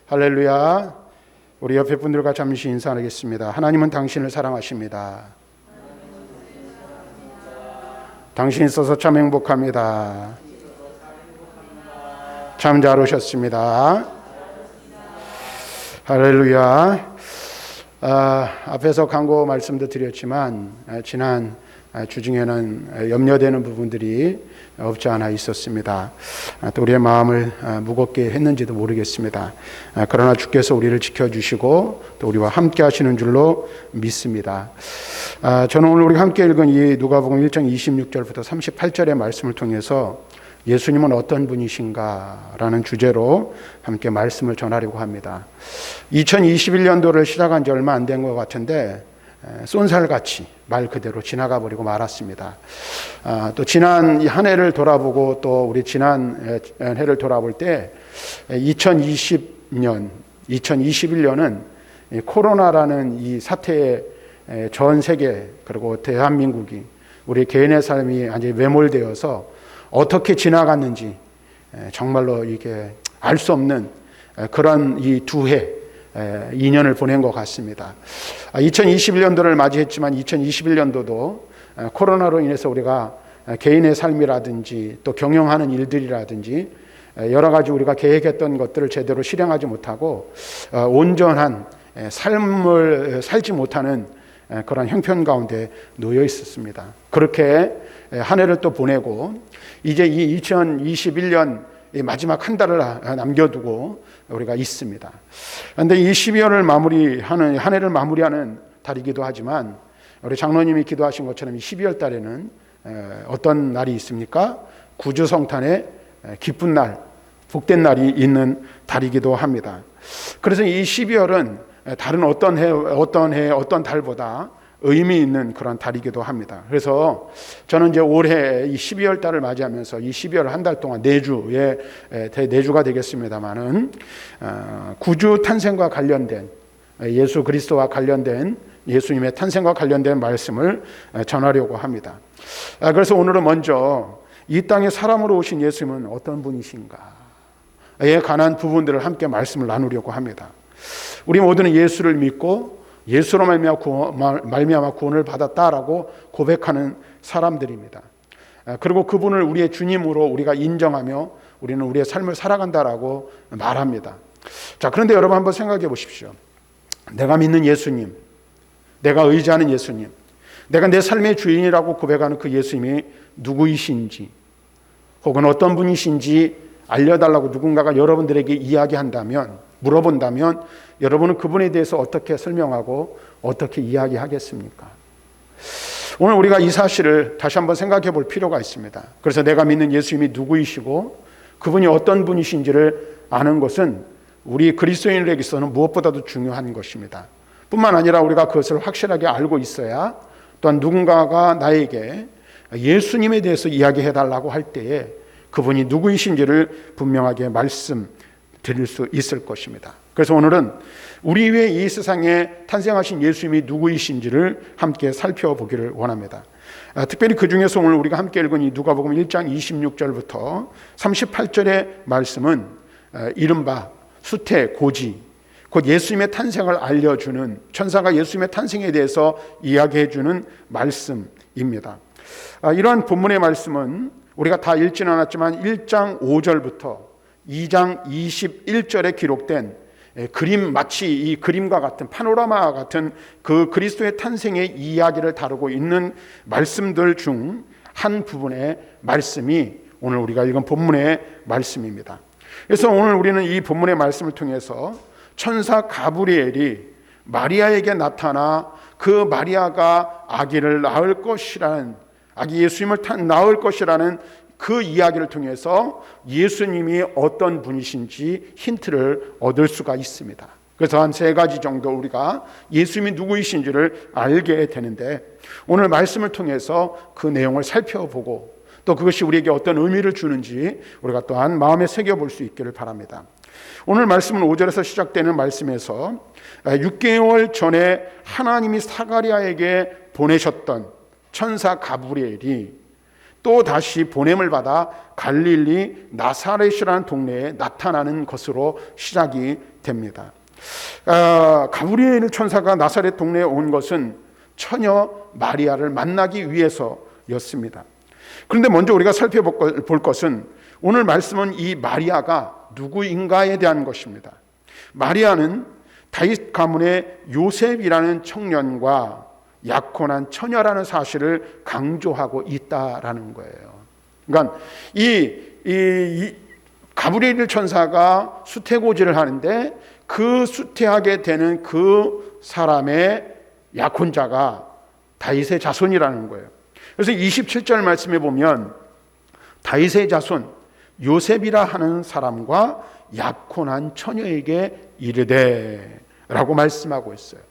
할렐루야. 우리 옆에 분들과 잠시 인사하겠습니다. 하나님은 당신을 사랑하십니다. 당신이 있어서 참 행복합니다. 참 잘 오셨습니다. 할렐루야. 앞에서 광고 말씀도 드렸지만 지난 주중에는 염려되는 부분들이 없지 않아 있었습니다. 또 우리의 마음을 무겁게 했는지도 모르겠습니다. 그러나 주께서 우리를 지켜주시고 또 우리와 함께 하시는 줄로 믿습니다. 저는 오늘 우리 함께 읽은 이 누가복음 1장 26절부터 38절의 말씀을 통해서 예수님은 어떤 분이신가 라는 주제로 함께 말씀을 전하려고 합니다. 2021년도를 시작한 지 얼마 안 된 것 같은데 쏜살같이 말 그대로 지나가 버리고 말았습니다. 또 지난 한 해를 돌아보고 또 우리 지난 해를 돌아볼 때 2021년은 코로나라는 이 사태에 전 세계 그리고 대한민국이 우리 개인의 삶이 아주 매몰되어서 어떻게 지나갔는지 정말로 이게 알 수 없는 그런 이 두 해 2년을 보낸 것 같습니다. 2021년도를 맞이했지만 2021년도도 코로나로 인해서 우리가 개인의 삶이라든지 또 경영하는 일들이라든지 여러 가지 우리가 계획했던 것들을 제대로 실행하지 못하고 온전한 삶을 살지 못하는 그런 형편 가운데 놓여 있었습니다. 그렇게 한 해를 또 보내고 이제 이 2021년 마지막 한 달을 남겨두고 우리가 있습니다. 그런데 이 12월을 마무리하는 한 해를 마무리하는 달이기도 하지만 우리 장로님이 기도하신 것처럼 이 12월 달에는 어떤 날이 있습니까? 구주성탄의 기쁜 날, 복된 날이 있는 달이기도 합니다. 그래서 이 12월은 다른 어떤 해, 어떤 달보다 의미 있는 그런 달이기도 합니다. 그래서 저는 이제 올해 이 12월 달을 맞이하면서 이 12월 한 달 동안 내주의 내주가 되겠습니다만은 구주 탄생과 관련된 예수 그리스도와 관련된 예수님의 탄생과 관련된 말씀을 전하려고 합니다. 그래서 오늘은 먼저 이 땅에 사람으로 오신 예수님은 어떤 분이신가에 관한 부분들을 함께 말씀을 나누려고 합니다. 우리 모두는 예수를 믿고 예수로 말미암아 구원을 받았다라고 고백하는 사람들입니다. 그리고 그분을 우리의 주님으로 우리가 인정하며 우리는 우리의 삶을 살아간다라고 말합니다. 자, 그런데 여러분 한번 생각해 보십시오. 내가 믿는 예수님, 내가 의지하는 예수님, 내가 내 삶의 주인이라고 고백하는 그 예수님이 누구이신지 혹은 어떤 분이신지 알려달라고 누군가가 여러분들에게 이야기한다면, 물어본다면 여러분은 그분에 대해서 어떻게 설명하고 어떻게 이야기하겠습니까? 오늘 우리가 이 사실을 다시 한번 생각해 볼 필요가 있습니다. 그래서 내가 믿는 예수님이 누구이시고 그분이 어떤 분이신지를 아는 것은 우리 그리스도인에게서는 무엇보다도 중요한 것입니다. 뿐만 아니라 우리가 그것을 확실하게 알고 있어야 또한 누군가가 나에게 예수님에 대해서 이야기해 달라고 할 때에 그분이 누구이신지를 분명하게 말씀드릴 수 있을 것입니다. 그래서 오늘은 우리 위에 이 세상에 탄생하신 예수님이 누구이신지를 함께 살펴보기를 원합니다. 특별히 그 중에서 오늘 우리가 함께 읽은 이 누가복음 1장 26절부터 38절의 말씀은 이른바 수태 고지, 곧 예수님의 탄생을 알려주는, 천사가 예수님의 탄생에 대해서 이야기해주는 말씀입니다. 이러한 본문의 말씀은 우리가 다 읽지는 않았지만 1장 5절부터 2장 21절에 기록된 그림, 마치 이 그림과 같은 파노라마와 같은 그 그리스도의 탄생의 이야기를 다루고 있는 말씀들 중 한 부분의 말씀이 오늘 우리가 읽은 본문의 말씀입니다. 그래서 오늘 우리는 이 본문의 말씀을 통해서 천사 가브리엘이 마리아에게 나타나 그 마리아가 아기를 낳을 것이라는, 아기 예수님을 낳을 것이라는 그 이야기를 통해서 예수님이 어떤 분이신지 힌트를 얻을 수가 있습니다. 그래서 한 세 가지 정도 우리가 예수님이 누구이신지를 알게 되는데 오늘 말씀을 통해서 그 내용을 살펴보고 또 그것이 우리에게 어떤 의미를 주는지 우리가 또한 마음에 새겨볼 수 있기를 바랍니다. 오늘 말씀은 5절에서 시작되는 말씀에서 6개월 전에 하나님이 사가랴에게 보내셨던 천사 가브리엘이 또 다시 보냄을 받아 갈릴리 나사렛이라는 동네에 나타나는 것으로 시작이 됩니다. 가브리엘 천사가 나사렛 동네에 온 것은 처녀 마리아를 만나기 위해서였습니다. 그런데 먼저 우리가 살펴볼 것은 오늘 말씀은 이 마리아가 누구인가에 대한 것입니다. 마리아는 다윗 가문의 요셉이라는 청년과 약혼한 처녀라는 사실을 강조하고 있다라는 거예요. 그러니까 이 가브리엘 천사가 수태고지를 하는데 그 수태하게 되는 그 사람의 약혼자가 다윗의 자손이라는 거예요. 그래서 27절 말씀에 보면 다윗의 자손 요셉이라 하는 사람과 약혼한 처녀에게 이르되 라고 말씀하고 있어요.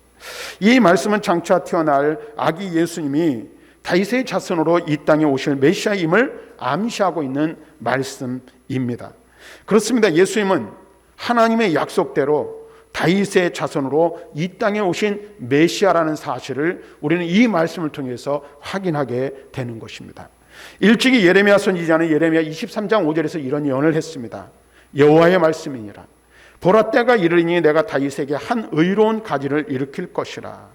이 말씀은 장차 태어날 아기 예수님이 다윗의 자손으로 이 땅에 오실 메시아임을 암시하고 있는 말씀입니다. 그렇습니다. 예수님은 하나님의 약속대로 다윗의 자손으로 이 땅에 오신 메시아라는 사실을 우리는 이 말씀을 통해서 확인하게 되는 것입니다. 일찍이 예레미야 선지자는 예레미야 23장 5절에서 이런 예언을 했습니다. 여호와의 말씀이니라. 보라 때가 이르리니 내가 다윗에게 한 의로운 가지를 일으킬 것이라.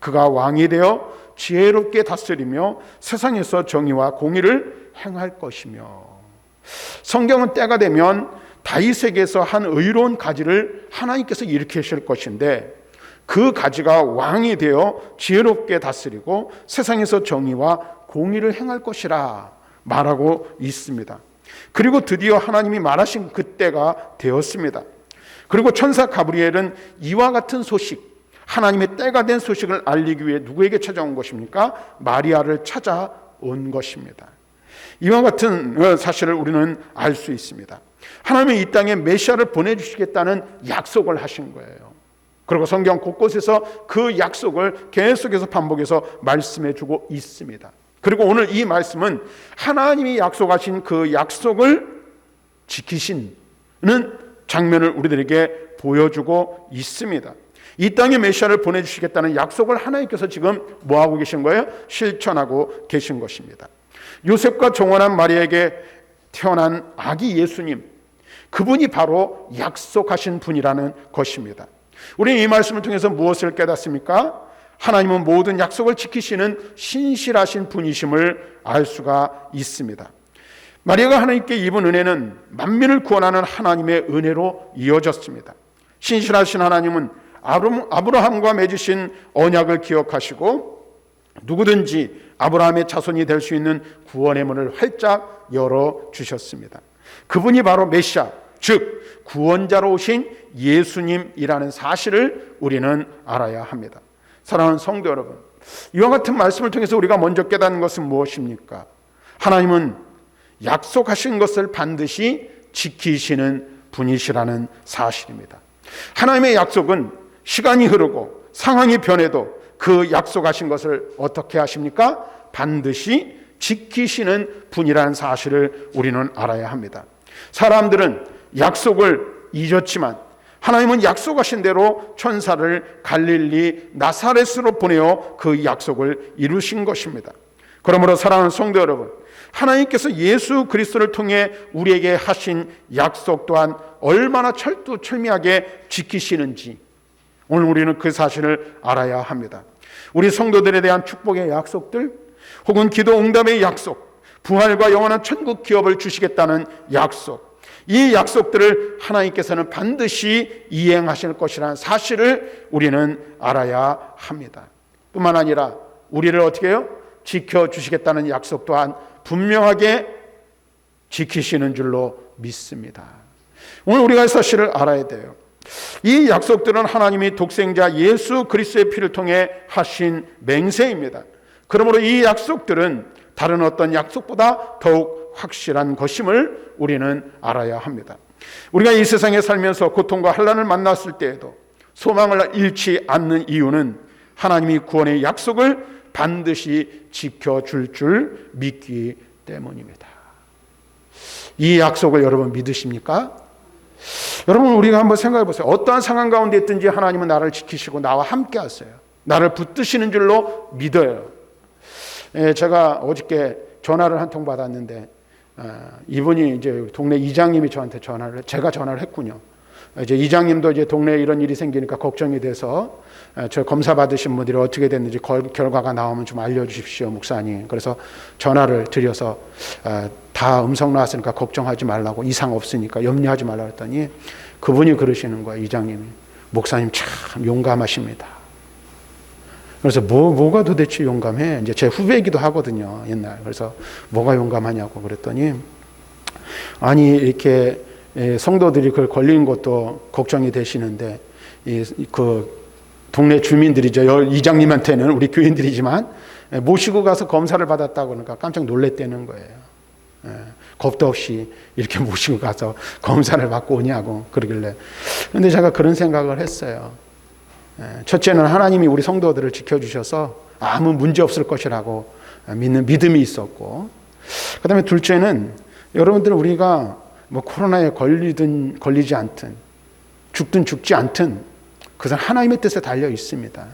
그가 왕이 되어 지혜롭게 다스리며 세상에서 정의와 공의를 행할 것이며. 성경은 때가 되면 다윗에게서 한 의로운 가지를 하나님께서 일으키실 것인데 그 가지가 왕이 되어 지혜롭게 다스리고 세상에서 정의와 공의를 행할 것이라 말하고 있습니다. 그리고 드디어 하나님이 말하신 그때가 되었습니다. 그리고 천사 가브리엘은 이와 같은 소식, 하나님의 때가 된 소식을 알리기 위해 누구에게 찾아온 것입니까? 마리아를 찾아온 것입니다. 이와 같은 사실을 우리는 알 수 있습니다. 하나님은 이 땅에 메시아를 보내주시겠다는 약속을 하신 거예요. 그리고 성경 곳곳에서 그 약속을 계속해서 반복해서 말씀해주고 있습니다. 그리고 오늘 이 말씀은 하나님이 약속하신 그 약속을 지키시는 장면을 우리들에게 보여주고 있습니다. 이 땅에 메시아를 보내주시겠다는 약속을 하나님께서 지금 뭐하고 계신 거예요? 실천하고 계신 것입니다. 요셉과 정원한 마리아에게 태어난 아기 예수님, 그분이 바로 약속하신 분이라는 것입니다. 우리는 이 말씀을 통해서 무엇을 깨닫습니까? 하나님은 모든 약속을 지키시는 신실하신 분이심을 알 수가 있습니다. 마리아가 하나님께 입은 은혜는 만민을 구원하는 하나님의 은혜로 이어졌습니다. 신실하신 하나님은 아브라함과 맺으신 언약을 기억하시고 누구든지 아브라함의 자손이 될 수 있는 구원의 문을 활짝 열어주셨습니다. 그분이 바로 메시아, 즉 구원자로 오신 예수님이라는 사실을 우리는 알아야 합니다. 사랑하는 성도 여러분, 이와 같은 말씀을 통해서 우리가 먼저 깨닫는 것은 무엇입니까? 하나님은 약속하신 것을 반드시 지키시는 분이시라는 사실입니다. 하나님의 약속은 시간이 흐르고 상황이 변해도 그 약속하신 것을 어떻게 하십니까? 반드시 지키시는 분이라는 사실을 우리는 알아야 합니다. 사람들은 약속을 잊었지만 하나님은 약속하신 대로 천사를 갈릴리 나사렛으로 보내어 그 약속을 이루신 것입니다. 그러므로 사랑하는 성도 여러분, 하나님께서 예수 그리스도를 통해 우리에게 하신 약속 또한 얼마나 철두철미하게 지키시는지 오늘 우리는 그 사실을 알아야 합니다. 우리 성도들에 대한 축복의 약속들, 혹은 기도 응답의 약속, 부활과 영원한 천국 기업을 주시겠다는 약속, 이 약속들을 하나님께서는 반드시 이행하실 것이라는 사실을 우리는 알아야 합니다. 뿐만 아니라 우리를 어떻게 해요? 지켜주시겠다는 약속 또한 분명하게 지키시는 줄로 믿습니다. 오늘 우리가 이 사실을 알아야 돼요. 이 약속들은 하나님이 독생자 예수 그리스도의 피를 통해 하신 맹세입니다. 그러므로 이 약속들은 다른 어떤 약속보다 더욱 확실한 것임을 우리는 알아야 합니다. 우리가 이 세상에 살면서 고통과 환난을 만났을 때에도 소망을 잃지 않는 이유는 하나님이 구원의 약속을 반드시 지켜줄 줄 믿기 때문입니다. 이 약속을 여러분 믿으십니까? 여러분, 우리가 한번 생각해 보세요. 어떠한 상황 가운데 있든지 하나님은 나를 지키시고 나와 함께 하세요. 나를 붙드시는 줄로 믿어요. 제가 어저께 전화를 한 통 받았는데 이분이 이제 동네 이장님이 저한테 제가 전화를 했군요. 이제 이장님도 이제 동네에 이런 일이 생기니까 걱정이 돼서 저 검사 받으신 분들이 어떻게 됐는지 결과가 나오면 좀 알려주십시오, 목사님. 그래서 전화를 드려서 다 음성 나왔으니까 걱정하지 말라고, 이상 없으니까 염려하지 말라고 했더니 그분이 그러시는 거예요, 이장님이. 목사님 참 용감하십니다. 그래서 뭐가 도대체 용감해? 이제 제 후배이기도 하거든요, 옛날. 그래서 뭐가 용감하냐고 그랬더니, 아니 이렇게 성도들이 그걸 걸리는 것도 걱정이 되시는데 그 동네 주민들이죠, 이장님한테는 우리 교인들이지만 모시고 가서 검사를 받았다고 그러니까 깜짝 놀랬다는 거예요. 겁도 없이 이렇게 모시고 가서 검사를 받고 오냐고 그러길래. 그런데 제가 그런 생각을 했어요. 첫째는 하나님이 우리 성도들을 지켜주셔서 아무 문제 없을 것이라고 믿는 믿음이 있었고, 그 다음에 둘째는 여러분들 우리가 뭐 코로나에 걸리든 걸리지 않든 죽든 죽지 않든 그것은 하나님의 뜻에 달려 있습니다.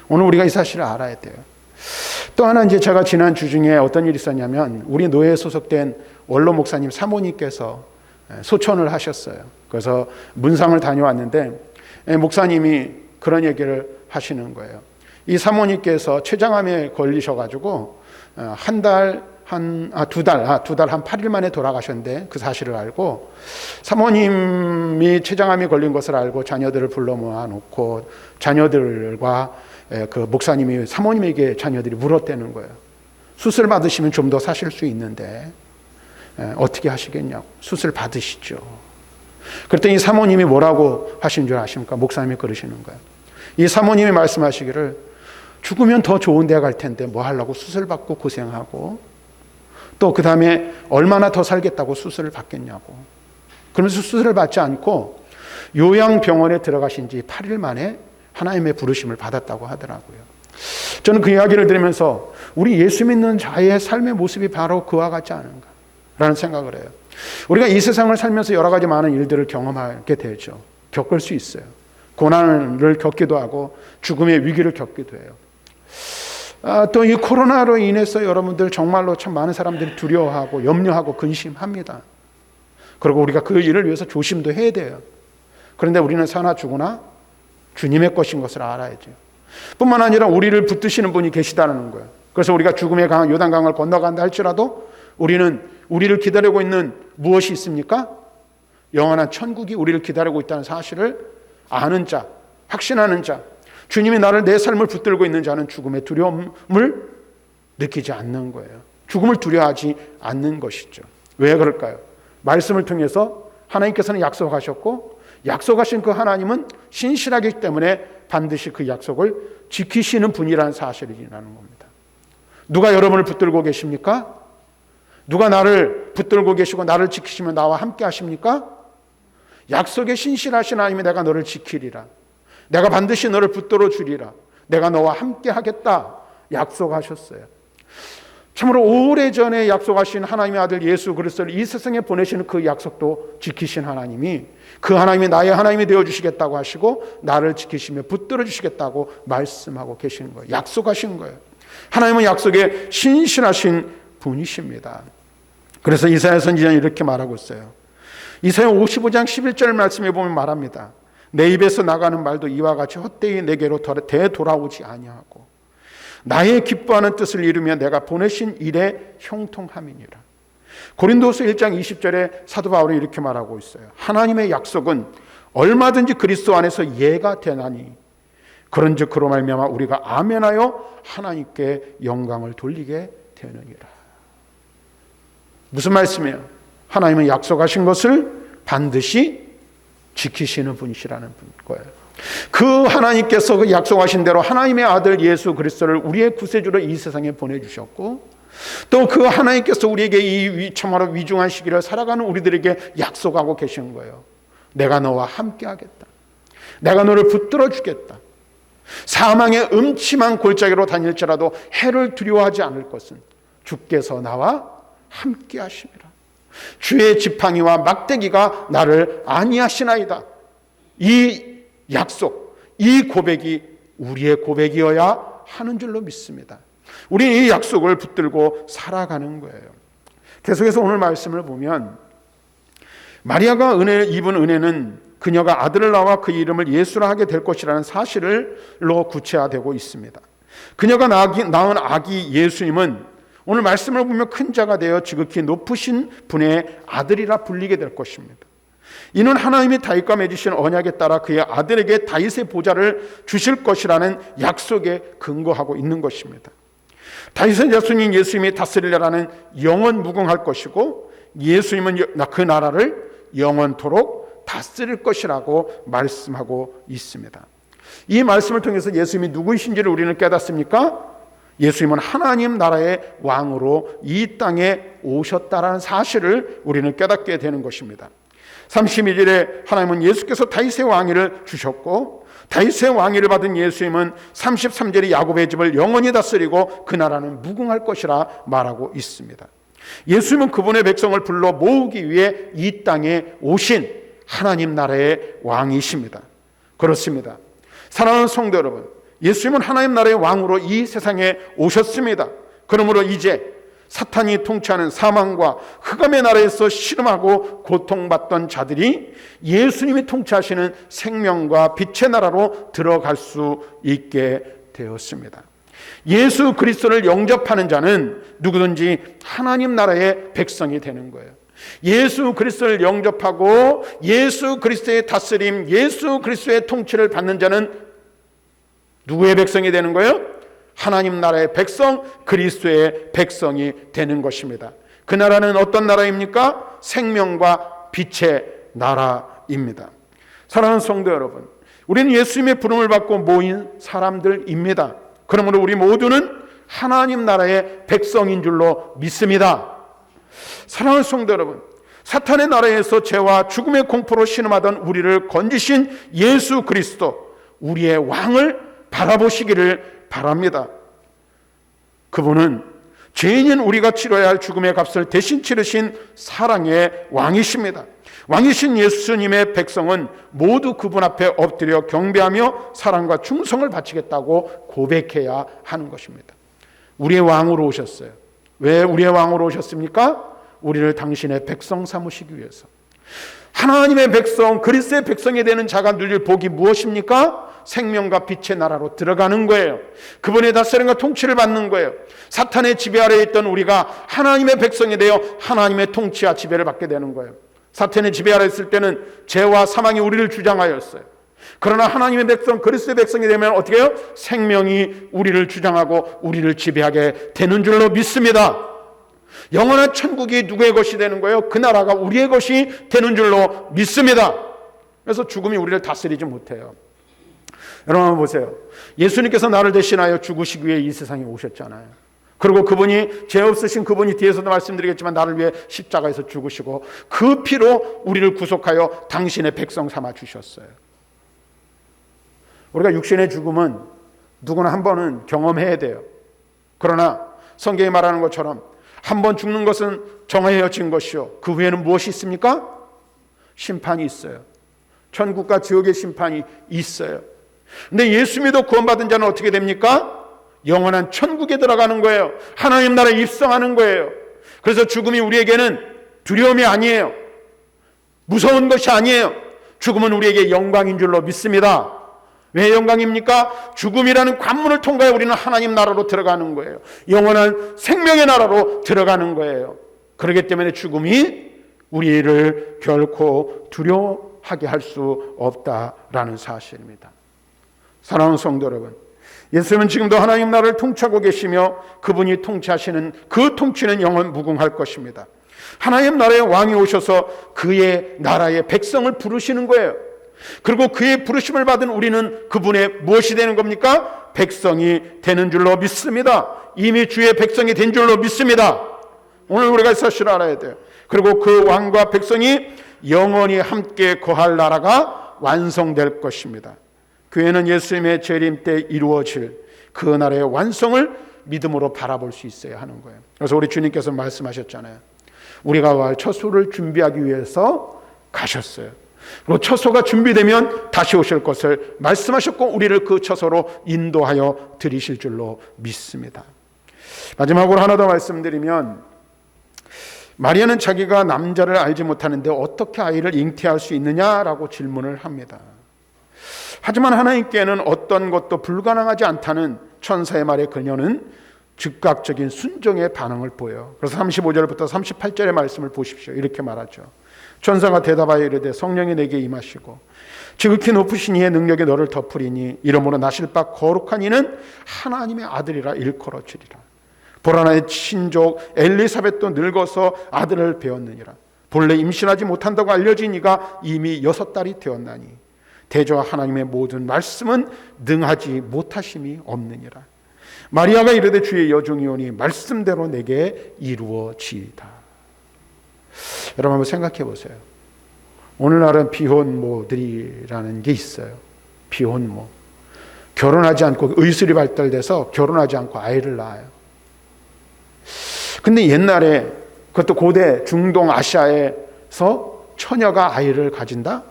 오늘 우리가 이 사실을 알아야 돼요. 또 하나 이제 제가 지난 주 중에 어떤 일이 있었냐면 우리 노예에 소속된 원로 목사님 사모님께서 소천을 하셨어요. 그래서 문상을 다녀왔는데 목사님이 그런 얘기를 하시는 거예요. 이 사모님께서 췌장암에 걸리셔가지고 두 달 한 8일 만에 돌아가셨는데 그 사실을 알고 사모님이 췌장암에 걸린 것을 알고 자녀들을 불러 모아놓고 자녀들과 그 목사님이 사모님에게 자녀들이 물었다는 거예요. 수술 받으시면 좀 더 사실 수 있는데 어떻게 하시겠냐고. 수술 받으시죠. 그랬더니 사모님이 뭐라고 하신 줄 아십니까? 목사님이 그러시는 거예요. 이 사모님이 말씀하시기를 죽으면 더 좋은 데 갈 텐데 뭐 하려고 수술 받고 고생하고, 또 그 다음에 얼마나 더 살겠다고 수술을 받겠냐고. 그러면서 수술을 받지 않고 요양병원에 들어가신 지 8일 만에 하나님의 부르심을 받았다고 하더라고요. 저는 그 이야기를 들으면서 우리 예수 믿는 자의 삶의 모습이 바로 그와 같지 않은가라는 생각을 해요. 우리가 이 세상을 살면서 여러 가지 많은 일들을 경험하게 되죠. 겪을 수 있어요. 고난을 겪기도 하고 죽음의 위기를 겪기도 해요. 또 이 코로나로 인해서 여러분들 정말로 참 많은 사람들이 두려워하고 염려하고 근심합니다. 그리고 우리가 그 일을 위해서 조심도 해야 돼요. 그런데 우리는 사나 죽으나 주님의 것인 것을 알아야죠. 뿐만 아니라 우리를 붙드시는 분이 계시다는 거예요. 그래서 우리가 죽음의 강 요단강을 건너간다 할지라도 우리를 기다리고 있는 무엇이 있습니까? 영원한 천국이 우리를 기다리고 있다는 사실을 아는 자, 확신하는 자, 주님이 나를 내 삶을 붙들고 있는 자는 죽음의 두려움을 느끼지 않는 거예요. 죽음을 두려워하지 않는 것이죠. 왜 그럴까요? 말씀을 통해서 하나님께서는 약속하셨고 약속하신 그 하나님은 신실하기 때문에 반드시 그 약속을 지키시는 분이라는 사실이라는 겁니다. 누가 여러분을 붙들고 계십니까? 누가 나를 붙들고 계시고 나를 지키시며 나와 함께 하십니까? 약속에 신실하신 하나님이 내가 너를 지키리라. 내가 반드시 너를 붙들어 주리라. 내가 너와 함께 하겠다. 약속하셨어요. 참으로 오래전에 약속하신 하나님의 아들 예수 그리스도를 이 세상에 보내시는 그 약속도 지키신 하나님이 그 하나님이 나의 하나님이 되어주시겠다고 하시고 나를 지키시며 붙들어 주시겠다고 말씀하고 계시는 거예요. 약속하신 거예요. 하나님은 약속에 신실하신 분이십니다. 그래서 이사야 선지자는 이렇게 말하고 있어요. 이사야 55장 11절 말씀에 보면 말합니다. 내 입에서 나가는 말도 이와 같이 헛되이 내게로 되돌아오지 아니하고 나의 기뻐하는 뜻을 이루며 내가 보내신 일에 형통함이니라. 고린도서 1장 20절에 사도 바울이 이렇게 말하고 있어요. 하나님의 약속은 얼마든지 그리스도 안에서 예가 되나니 그런즉 그로 말미암아 우리가 아멘하여 하나님께 영광을 돌리게 되느니라. 무슨 말씀이에요? 하나님은 약속하신 것을 반드시 지키시는 분이시라는 거예요. 그 하나님께서 그 약속하신 대로 하나님의 아들 예수 그리스도를 우리의 구세주로 이 세상에 보내주셨고 또 그 하나님께서 우리에게 이 참으로 위중한 시기를 살아가는 우리들에게 약속하고 계신 거예요. 내가 너와 함께 하겠다. 내가 너를 붙들어 주겠다. 사망의 음침한 골짜기로 다닐지라도 해를 두려워하지 않을 것은 주께서 나와 함께 하심이라. 주의 지팡이와 막대기가 나를 안위하시나이다. 이 약속, 이 고백이 우리의 고백이어야 하는 줄로 믿습니다. 우리는 이 약속을 붙들고 살아가는 거예요. 계속해서 오늘 말씀을 보면 마리아가 입은 은혜는 그녀가 아들을 낳아 그 이름을 예수라 하게 될 것이라는 사실로 구체화되고 있습니다. 그녀가 낳은 아기 예수님은 오늘 말씀을 보면 큰 자가 되어 지극히 높으신 분의 아들이라 불리게 될 것입니다. 이는 하나님이 다윗과 맺으신 언약에 따라 그의 아들에게 다윗의 보좌를 주실 것이라는 약속에 근거하고 있는 것입니다. 다윗의 자손인 예수님이 다스리려라는 영원 무궁할 것이고 예수님은 그 나라를 영원토록 다스릴 것이라고 말씀하고 있습니다. 이 말씀을 통해서 예수님이 누구이신지를 우리는 깨닫습니까? 예수님은 하나님 나라의 왕으로 이 땅에 오셨다라는 사실을 우리는 깨닫게 되는 것입니다. 32절에 하나님은 예수께서 다윗의 왕위를 주셨고 다윗의 왕위를 받은 예수님은 33절에 야곱의 집을 영원히 다스리고 그 나라는 무궁할 것이라 말하고 있습니다. 예수님은 그분의 백성을 불러 모으기 위해 이 땅에 오신 하나님 나라의 왕이십니다. 그렇습니다. 사랑하는 성도 여러분, 예수님은 하나님 나라의 왕으로 이 세상에 오셨습니다. 그러므로 이제 사탄이 통치하는 사망과 흑암의 나라에서 시름하고 고통받던 자들이 예수님이 통치하시는 생명과 빛의 나라로 들어갈 수 있게 되었습니다. 예수 그리스도를 영접하는 자는 누구든지 하나님 나라의 백성이 되는 거예요. 예수 그리스도를 영접하고 예수 그리스도의 다스림, 예수 그리스도의 통치를 받는 자는 누구의 백성이 되는 거예요? 하나님 나라의 백성, 그리스도의 백성이 되는 것입니다. 그 나라는 어떤 나라입니까? 생명과 빛의 나라입니다. 사랑하는 성도 여러분, 우리는 예수님의 부름을 받고 모인 사람들입니다. 그러므로 우리 모두는 하나님 나라의 백성인 줄로 믿습니다. 사랑하는 성도 여러분, 사탄의 나라에서 죄와 죽음의 공포로 신음하던 우리를 건지신 예수 그리스도, 우리의 왕을 바라보시기를 바랍니다. 그분은 죄인인 우리가 치러야 할 죽음의 값을 대신 치르신 사랑의 왕이십니다. 왕이신 예수님의 백성은 모두 그분 앞에 엎드려 경배하며 사랑과 충성을 바치겠다고 고백해야 하는 것입니다. 우리의 왕으로 오셨어요. 왜 우리의 왕으로 오셨습니까? 우리를 당신의 백성 삼으시기 위해서. 하나님의 백성, 그리스도의 백성이 되는 자가 누릴 복이 무엇입니까? 생명과 빛의 나라로 들어가는 거예요. 그분의 다스림과 통치를 받는 거예요. 사탄의 지배 아래에 있던 우리가 하나님의 백성이 되어 하나님의 통치와 지배를 받게 되는 거예요. 사탄의 지배 아래에 있을 때는 죄와 사망이 우리를 주장하였어요. 그러나 하나님의 백성, 그리스도의 백성이 되면 어떻게 해요? 생명이 우리를 주장하고 우리를 지배하게 되는 줄로 믿습니다. 영원한 천국이 누구의 것이 되는 거예요? 그 나라가 우리의 것이 되는 줄로 믿습니다. 그래서 죽음이 우리를 다스리지 못해요. 여러분 보세요. 예수님께서 나를 대신하여 죽으시기 위해 이 세상에 오셨잖아요. 그리고 그분이 죄 없으신 그분이 뒤에서도 말씀드리겠지만 나를 위해 십자가에서 죽으시고 그 피로 우리를 구속하여 당신의 백성 삼아 주셨어요. 우리가 육신의 죽음은 누구나 한 번은 경험해야 돼요. 그러나 성경이 말하는 것처럼 한 번 죽는 것은 정해진 것이요, 그 후에는 무엇이 있습니까? 심판이 있어요. 천국과 지옥의 심판이 있어요. 근데 예수 믿어 구원받은 자는 어떻게 됩니까? 영원한 천국에 들어가는 거예요. 하나님 나라에 입성하는 거예요. 그래서 죽음이 우리에게는 두려움이 아니에요. 무서운 것이 아니에요. 죽음은 우리에게 영광인 줄로 믿습니다. 왜 영광입니까? 죽음이라는 관문을 통과해 우리는 하나님 나라로 들어가는 거예요. 영원한 생명의 나라로 들어가는 거예요. 그렇기 때문에 죽음이 우리를 결코 두려워하게 할 수 없다라는 사실입니다. 사랑하는 성도 여러분, 예수님은 지금도 하나님 나라를 통치하고 계시며 그분이 통치하시는 그 통치는 영원 무궁할 것입니다. 하나님 나라의 왕이 오셔서 그의 나라의 백성을 부르시는 거예요. 그리고 그의 부르심을 받은 우리는 그분의 무엇이 되는 겁니까? 백성이 되는 줄로 믿습니다. 이미 주의 백성이 된 줄로 믿습니다. 오늘 우리가 사실을 알아야 돼요. 그리고 그 왕과 백성이 영원히 함께 거할 나라가 완성될 것입니다. 교회는 예수님의 재림 때 이루어질 그 나라의 완성을 믿음으로 바라볼 수 있어야 하는 거예요. 그래서 우리 주님께서 말씀하셨잖아요. 우리가 갈 처소를 준비하기 위해서 가셨어요. 그리고 처소가 준비되면 다시 오실 것을 말씀하셨고 우리를 그 처소로 인도하여 드리실 줄로 믿습니다. 마지막으로 하나 더 말씀드리면 마리아는 자기가 남자를 알지 못하는데 어떻게 아이를 잉태할 수 있느냐라고 질문을 합니다. 하지만 하나님께는 어떤 것도 불가능하지 않다는 천사의 말에 그녀는 즉각적인 순종의 반응을 보여요. 그래서 35절부터 38절의 말씀을 보십시오. 이렇게 말하죠. 천사가 대답하여 이르되 성령이 내게 임하시고 지극히 높으신 이의 능력이 너를 덮으리니 이러므로 나실 바 거룩한 이는 하나님의 아들이라 일컬어지리라. 보라 나의 친족 엘리사벳도 늙어서 아들을 배었느니라. 본래 임신하지 못한다고 알려진 이가 이미 6달이 되었나니 대저와 하나님의 모든 말씀은 능하지 못하심이 없느니라. 마리아가 이르되 주의 여종이오니 말씀대로 내게 이루어지이다. 여러분 한번 생각해 보세요. 오늘날은 비혼모들이라는 게 있어요. 비혼모. 결혼하지 않고 의술이 발달돼서 결혼하지 않고 아이를 낳아요. 근데 옛날에 그것도 고대 중동 아시아에서 처녀가 아이를 가진다?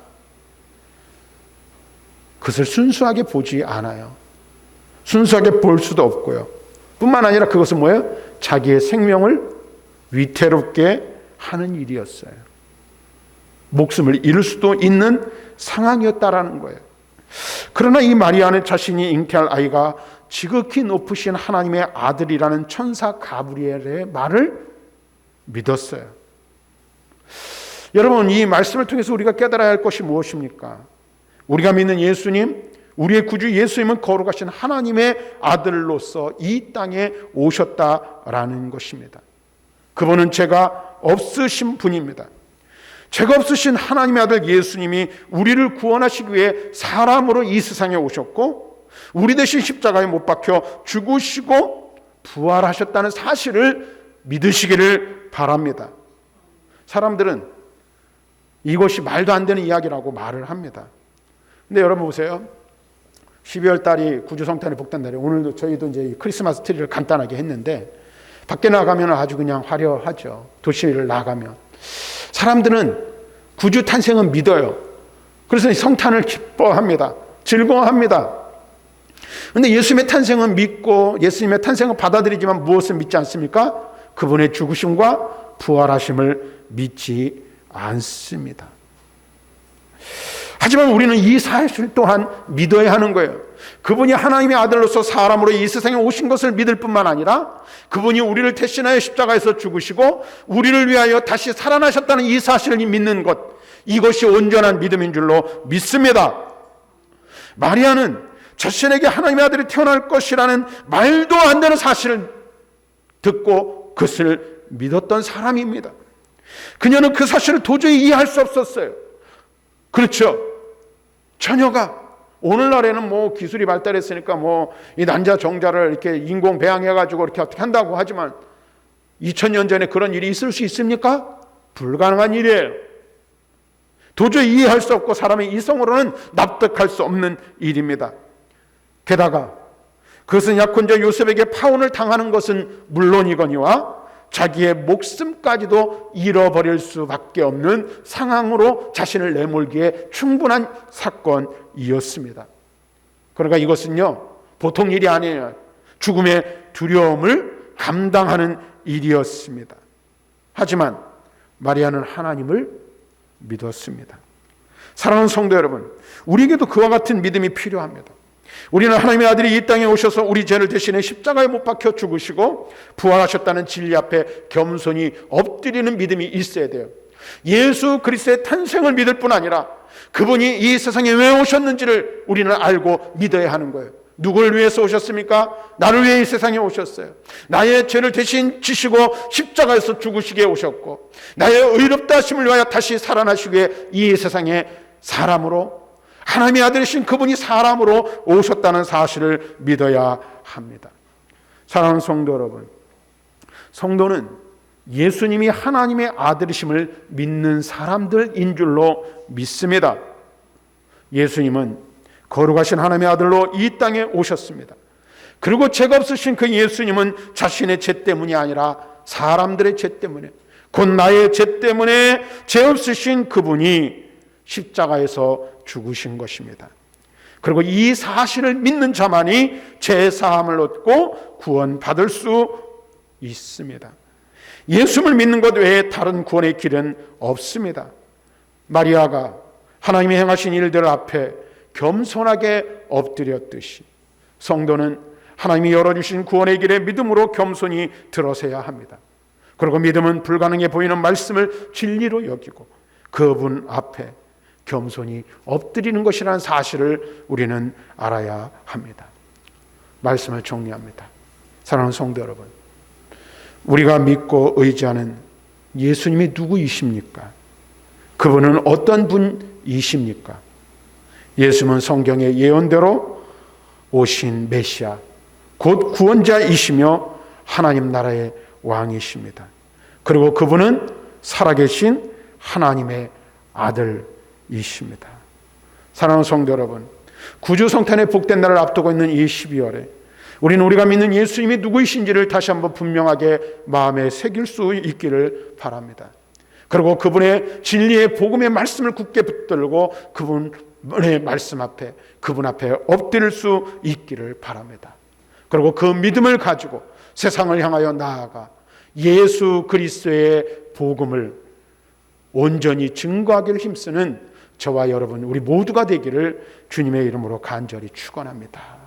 그것을 순수하게 보지 않아요. 순수하게 볼 수도 없고요. 뿐만 아니라 그것은 뭐예요? 자기의 생명을 위태롭게 하는 일이었어요. 목숨을 잃을 수도 있는 상황이었다라는 거예요. 그러나 이 마리아는 자신이 잉태할 아이가 지극히 높으신 하나님의 아들이라는 천사 가브리엘의 말을 믿었어요. 여러분, 이 말씀을 통해서 우리가 깨달아야 할 것이 무엇입니까? 우리가 믿는 예수님, 우리의 구주 예수님은 거룩하신 하나님의 아들로서 이 땅에 오셨다라는 것입니다. 그분은 죄가 없으신 분입니다. 죄가 없으신 하나님의 아들 예수님이 우리를 구원하시기 위해 사람으로 이 세상에 오셨고 우리 대신 십자가에 못 박혀 죽으시고 부활하셨다는 사실을 믿으시기를 바랍니다. 사람들은 이것이 말도 안 되는 이야기라고 말을 합니다. 근데 여러분 보세요. 12월 달이 구주 성탄의 복된 달이에요. 오늘도 저희도 이제 크리스마스 트리를 간단하게 했는데 밖에 나가면 아주 그냥 화려하죠. 도시를 나가면. 사람들은 구주 탄생은 믿어요. 그래서 성탄을 기뻐합니다. 즐거워합니다. 그런데 예수님의 탄생은 믿고 예수님의 탄생을 받아들이지만 무엇을 믿지 않습니까? 그분의 죽으심과 부활하심을 믿지 않습니다. 하지만 우리는 이 사실 또한 믿어야 하는 거예요. 그분이 하나님의 아들로서 사람으로 이 세상에 오신 것을 믿을 뿐만 아니라 그분이 우리를 대신하여 십자가에서 죽으시고 우리를 위하여 다시 살아나셨다는 이 사실을 믿는 것, 이것이 온전한 믿음인 줄로 믿습니다. 마리아는 자신에게 하나님의 아들이 태어날 것이라는 말도 안 되는 사실을 듣고 그것을 믿었던 사람입니다. 그녀는 그 사실을 도저히 이해할 수 없었어요. 그렇죠. 처녀가 오늘날에는 뭐 기술이 발달했으니까 뭐 이 난자 정자를 이렇게 인공 배양해가지고 이렇게 어떻게 한다고 하지만 2000년 전에 그런 일이 있을 수 있습니까? 불가능한 일이에요. 도저히 이해할 수 없고 사람의 이성으로는 납득할 수 없는 일입니다. 게다가 그것은 약혼자 요셉에게 파혼을 당하는 것은 물론이거니와 자기의 목숨까지도 잃어버릴 수밖에 없는 상황으로 자신을 내몰기에 충분한 사건이었습니다. 그러니까 이것은요, 보통 일이 아니에요. 죽음의 두려움을 감당하는 일이었습니다. 하지만 마리아는 하나님을 믿었습니다. 사랑하는 성도 여러분, 우리에게도 그와 같은 믿음이 필요합니다. 우리는 하나님의 아들이 이 땅에 오셔서 우리 죄를 대신해 십자가에 못 박혀 죽으시고 부활하셨다는 진리 앞에 겸손히 엎드리는 믿음이 있어야 돼요. 예수 그리스도의 탄생을 믿을 뿐 아니라 그분이 이 세상에 왜 오셨는지를 우리는 알고 믿어야 하는 거예요. 누구를 위해서 오셨습니까? 나를 위해 이 세상에 오셨어요. 나의 죄를 대신 지시고 십자가에서 죽으시게 오셨고 나의 의롭다 하심을 위하여 다시 살아나시기 위해 이 세상에 사람으로 하나님의 아들이신 그분이 사람으로 오셨다는 사실을 믿어야 합니다. 사랑하는 성도 여러분, 성도는 예수님이 하나님의 아들이심을 믿는 사람들인 줄로 믿습니다. 예수님은 거룩하신 하나님의 아들로 이 땅에 오셨습니다. 그리고 죄가 없으신 그 예수님은 자신의 죄 때문이 아니라 사람들의 죄 때문에, 곧 나의 죄 때문에 죄 없으신 그분이 십자가에서 죽으신 것입니다. 그리고 이 사실을 믿는 자만이 죄 사함을 얻고 구원받을 수 있습니다. 예수를 믿는 것 외에 다른 구원의 길은 없습니다. 마리아가 하나님이 행하신 일들 앞에 겸손하게 엎드렸듯이 성도는 하나님이 열어주신 구원의 길에 믿음으로 겸손히 들어서야 합니다. 그리고 믿음은 불가능해 보이는 말씀을 진리로 여기고 그분 앞에 겸손히 엎드리는 것이라는 사실을 우리는 알아야 합니다. 말씀을 정리합니다. 사랑하는 성도 여러분, 우리가 믿고 의지하는 예수님이 누구이십니까? 그분은 어떤 분이십니까? 예수님은 성경의 예언대로 오신 메시아, 곧 구원자이시며 하나님 나라의 왕이십니다. 그리고 그분은 살아계신 하나님의 아들이십니다. 사랑하는 성도 여러분, 구주 성탄의 복된 날을 앞두고 있는 이 12월에 우리는 우리가 믿는 예수님이 누구이신지를 다시 한번 분명하게 마음에 새길 수 있기를 바랍니다. 그리고 그분의 진리의 복음의 말씀을 굳게 붙들고 그분의 말씀 앞에, 그분 앞에 엎드릴 수 있기를 바랍니다. 그리고 그 믿음을 가지고 세상을 향하여 나아가 예수 그리스도의 복음을 온전히 증거하기를 힘쓰는 저와 여러분, 우리 모두가 되기를 주님의 이름으로 간절히 축원합니다.